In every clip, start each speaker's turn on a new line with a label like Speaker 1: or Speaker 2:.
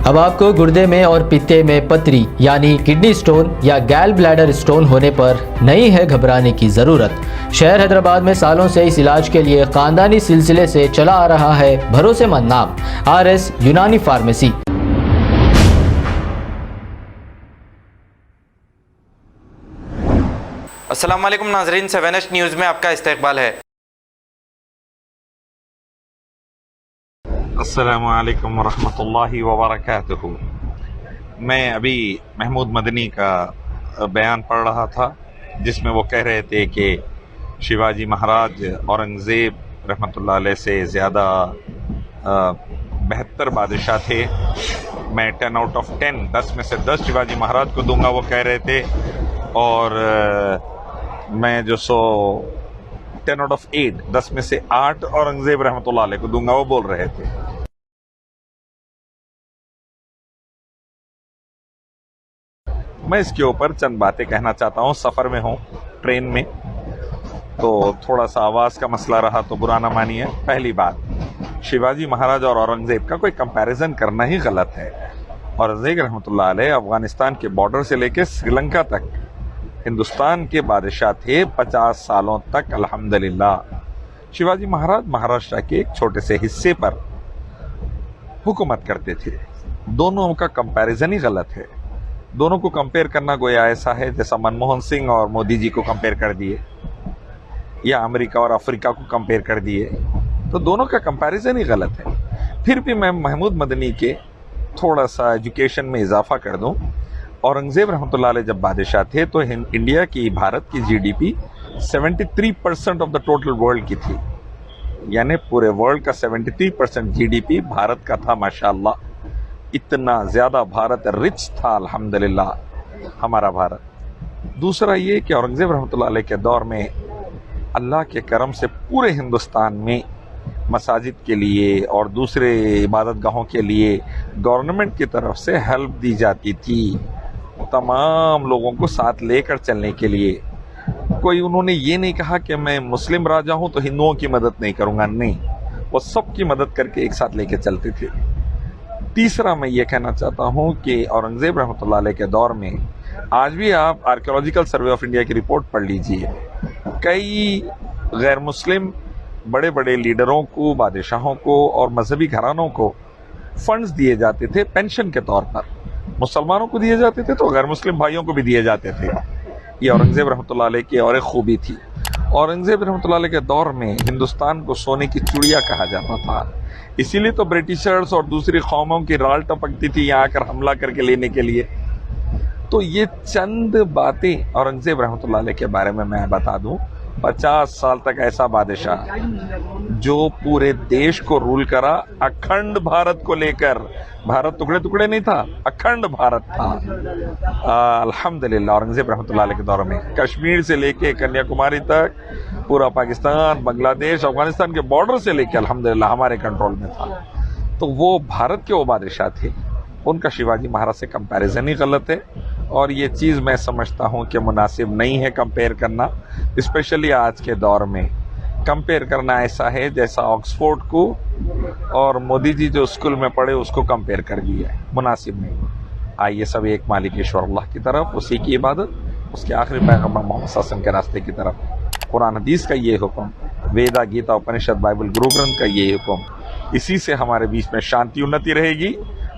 Speaker 1: अब आपको गुर्दे में और पित्ते में पथरी यानी किडनी स्टोन या गैल ब्लैडर स्टोन होने पर नहीं है घबराने की ज़रूरत। शहर हैदराबाद में सालों से इस इलाज के लिए खानदानी सिलसिले से चला आ रहा है भरोसेमंद नाम RS यूनानी फार्मेसी।
Speaker 2: अस्सलाम वालेकुम नाज़रीन, 7H न्यूज़ में आपका इस्तकबाल है।
Speaker 3: अस्सलामु अलैकुम वरहमतुल्लाहि वबरकातुहू। मैं अभी महमूद मदनी का बयान पढ़ रहा था जिसमें वो कह रहे थे कि शिवाजी महाराज औरंगज़ेब रहमतुल्लाह अलैह से ज़्यादा बेहतर बादशाह थे। मैं 10 आउट ऑफ 10 10 में से 10 शिवाजी महाराज को दूंगा, वो कह रहे थे। और मैं जो 10 आउट ऑफ 8 10 में से 8 औरंगज़ेब रहमतुल्लाह अलैह को दूंगा, वो बोल रहे थे। मैं इसके ऊपर चंद बातें कहना चाहता हूँ। सफ़र में हूँ, ट्रेन में, तो थोड़ा सा आवाज़ का मसला रहा तो बुरा ना मानिए। पहली बात, शिवाजी महाराज और औरंगज़ेब का कोई कंपैरिजन करना ही गलत है। औरंगज़ेब रहमतुल्लाह अलैह अफ़गानिस्तान के बॉर्डर से लेकर श्रीलंका तक हिंदुस्तान के बादशाह थे 50 सालों तक अल्हम्दुलिल्लाह। शिवाजी महाराज महाराष्ट्र के एक छोटे से हिस्से पर हुकूमत करते थे। दोनों का कंपैरिजन ही गलत है। दोनों को कंपेयर करना गोया ऐसा है जैसा मनमोहन सिंह और मोदी जी को कंपेयर कर दिए या अमेरिका और अफ्रीका को कंपेयर कर दिए, तो दोनों का कंपैरिजन ही गलत है। फिर भी मैं महमूद मदनी के थोड़ा सा एजुकेशन में इजाफा कर दूं। औरंगज़ेब रहमतुल्लाह अलैह जब बादशाह थे तो इंडिया की, भारत की GDP 73% of the total world की थी, यानी पूरे वर्ल्ड का 73% GDP भारत का था। माशाअल्लाह, इतना ज़्यादा भारत रिच था अल्हम्दुलिल्लाह हमारा भारत। दूसरा ये कि औरंगज़ेब रहमतुल्लाह अलैह के दौर में अल्लाह के करम से पूरे हिंदुस्तान में मसाजिद के लिए और दूसरे इबादत गाहों के लिए गवर्नमेंट की तरफ से हेल्प दी जाती थी, तमाम लोगों को साथ लेकर चलने के लिए। कोई उन्होंने ये नहीं कहा कि मैं मुस्लिम राजा हूँ तो हिंदुओं की मदद नहीं करूँगा, नहीं, वो सबकी मदद करके एक साथ लेके चलते थे। तीसरा मैं ये कहना चाहता हूँ कि औरंगज़ेब रहमतुल्लाह अलैह के दौर में, आज भी आप आर्कियोलॉजिकल सर्वे ऑफ इंडिया की रिपोर्ट पढ़ लीजिए, कई गैर मुस्लिम बड़े बड़े लीडरों को, बादशाहों को और मजहबी घरानों को फंड्स दिए जाते थे पेंशन के तौर पर। मुसलमानों को दिए जाते थे तो गैर मुस्लिम भाइयों को भी दिए जाते थे। ये औरंगज़ेब रहमतुल्लाह अलैह की और एक खूबी थी। औरंगज़ेब रहमतुल्लाह अलैह के दौर में हिंदुस्तान को सोने की चिड़िया कहा जाता था, इसीलिए तो ब्रिटिशर्स और दूसरी कौमों की राल टपकती थी यहाँ आकर हमला करके लेने के लिए। तो ये चंद बातें औरंगज़ेब रहमतुल्लाह अलैह के बारे में मैं बता दूं। 50 साल तक ऐसा बादशाह जो पूरे देश को रूल करा, अखंड भारत को लेकर। भारत टुकड़े टुकड़े नहीं था, अखंड भारत था अल्हम्दुलिल्लाह। औरंगज़ेब रहमतुल्लाह अलैह के दौर में कश्मीर से लेके कन्याकुमारी तक पूरा पाकिस्तान, बांग्लादेश, अफगानिस्तान के बॉर्डर से लेके अल्हम्दुलिल्लाह हमारे कंट्रोल में था। तो वो भारत के वो बादशाह थे, उनका शिवाजी महाराज से कंपैरिजन ही गलत है। और ये चीज़ मैं समझता हूँ कि मुनासिब नहीं है कंपेयर करना, स्पेशली आज के दौर में। कंपेयर करना ऐसा है जैसा ऑक्सफोर्ड को और मोदी जी जो स्कूल में पढ़े उसको कंपेयर कर दिया है, मुनासिब नहीं। आइए सब एक मालिक ईश्वर अल्लाह की तरफ, उसी की इबादत, उसके आखिरी पैगंबर मोहम्मद सल्लल्लाहु अलैहि वसल्लम के रास्ते की तरफ। कुरान हदीस का ये हुक्म, वेदा, गीता, उपनिषद, बाइबल, गुरु ग्रंथ का ये हुक्म, इसी से हमारे बीच में शांति, उन्नति रहेगी,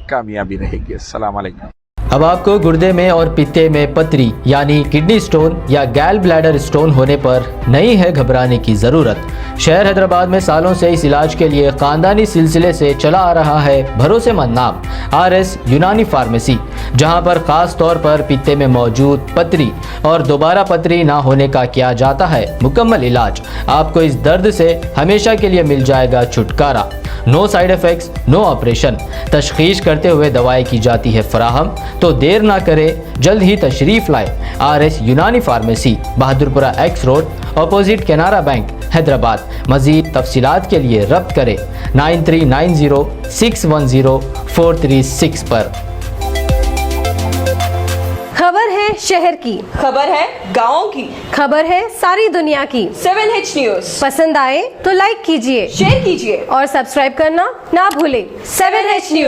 Speaker 3: कामयाबी रहेगी। अस्सलाम वालेकुम।
Speaker 1: अब आपको गुर्दे में और पित्ते में पथरी यानी किडनी स्टोन या गैल ब्लैडर स्टोन होने पर नहीं है घबराने की ज़रूरत। शहर हैदराबाद में सालों से इस इलाज के लिए खानदानी सिलसिले से चला आ रहा है भरोसेमंद नाम RS यूनानी फार्मेसी, जहां पर ख़ास तौर पर पित्ते में मौजूद पथरी और दोबारा पथरी ना होने का किया जाता है मुकम्मल इलाज। आपको इस दर्द से हमेशा के लिए मिल जाएगा छुटकारा। No side effects, no operation. तशखीस करते हुए दवाएं की जाती है फराहम, तो देर ना करें, जल्द ही तशरीफ लाए RS यूनानी pharmacy, Bahadurpura X road, opposite Canara bank, Hyderabad. मज़ीद तफसीलात के लिए रब्त करें 9390610436 पर।
Speaker 4: खबर है शहर की,
Speaker 5: खबर है गाँव की,
Speaker 4: खबर है सारी दुनिया की।
Speaker 5: 7H न्यूज़
Speaker 4: पसंद आए तो लाइक कीजिए,
Speaker 5: शेयर कीजिए
Speaker 4: और सब्सक्राइब करना ना भूलें।
Speaker 5: 7H news.